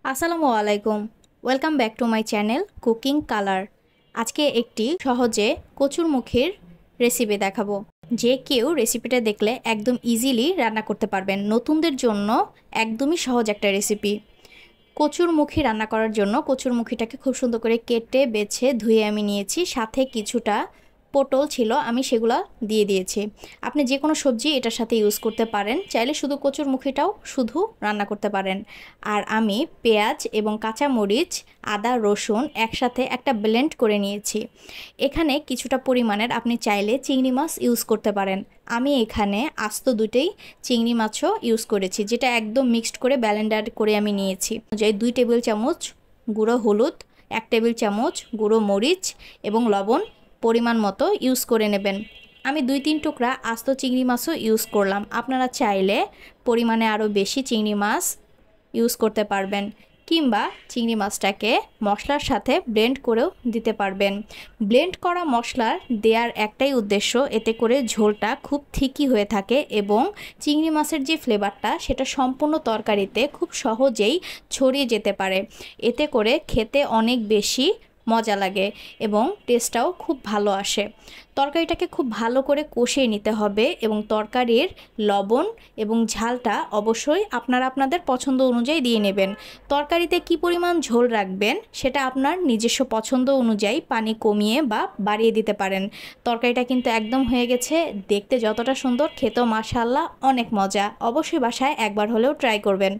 আসসালামু আলাইকুম। Welcome back to my channel cooking colour. আজকে একটি সহজে কচুরমুখীর রেসিপি দেখাবো। যে কেউ রেসিপিটা দেখলে একদম ইজিলি রান্না করতে পারবেন। নতুনদের জন্য একদমই সহজ একটা রেসিপি। কচুরমুখী রান্না করার জন্য কচুরমুখীটাকে খুব সুন্দর করে কেটে বেছে ধুয়ে আমি নিয়েছি। সাথে কিছুটা পটল ছিল, আমি সেগুলো দিয়ে দিয়েছি। আপনি যে কোনো সবজি এটার সাথে ইউজ করতে পারেন, চাইলে শুধু কচুরমুখীটাও শুধু রান্না করতে পারেন। আর আমি পেঁয়াজ এবং কাঁচামরিচ, আদা, রসুন একসাথে একটা ব্লেন্ড করে নিয়েছি। এখানে কিছুটা পরিমাণের আপনি চাইলে চিংড়ি মাছ ইউজ করতে পারেন। আমি এখানে আস্ত দুটোই চিংড়ি মাছও ইউজ করেছি, যেটা একদম মিক্সড করে ব্লেন্ডার করে আমি নিয়েছি। অনুযায়ী 2 টেবিল চামচ গুঁড়ো হলুদ, 1 টেবিল চামচ গুঁড়ো মরিচ এবং লবণ পরিমাণ মতো ইউজ করে নেবেন। আমি 2-3 টুকরা আস্ত চিংড়ি মাছও ইউজ করলাম। আপনারা চাইলে পরিমাণে আরও বেশি চিংড়ি মাছ ইউজ করতে পারবেন, কিংবা চিংড়ি মাছটাকে মশলার সাথে ব্লেন্ড করেও দিতে পারবেন। ব্লেন্ড করা মশলার দেওয়ার একটাই উদ্দেশ্য, এতে করে ঝোলটা খুব থিকই হয়ে থাকে এবং চিংড়ি মাছের যে ফ্লেভারটা সেটা সম্পূর্ণ তরকারিতে খুব সহজেই ছড়িয়ে যেতে পারে। এতে করে খেতে অনেক বেশি মজা লাগে এবং টেস্টটাও খুব ভালো আসে। তরকারিটাকে খুব ভালো করে কষিয়ে নিতে হবে এবং তরকারির লবণ এবং ঝালটা অবশ্যই আপনারা আপনাদের পছন্দ অনুযায়ী দিয়ে নেবেন। তরকারিতে কি পরিমাণ ঝোল রাখবেন সেটা আপনার নিজস্ব পছন্দ অনুযায়ী পানি কমিয়ে বা বাড়িয়ে দিতে পারেন। তরকারিটা কিন্তু একদম হয়ে গেছে, দেখতে যতটা সুন্দর খেতেও মাশাআল্লাহ অনেক মজা। অবশ্যই বাসায় একবার হলেও ট্রাই করবেন।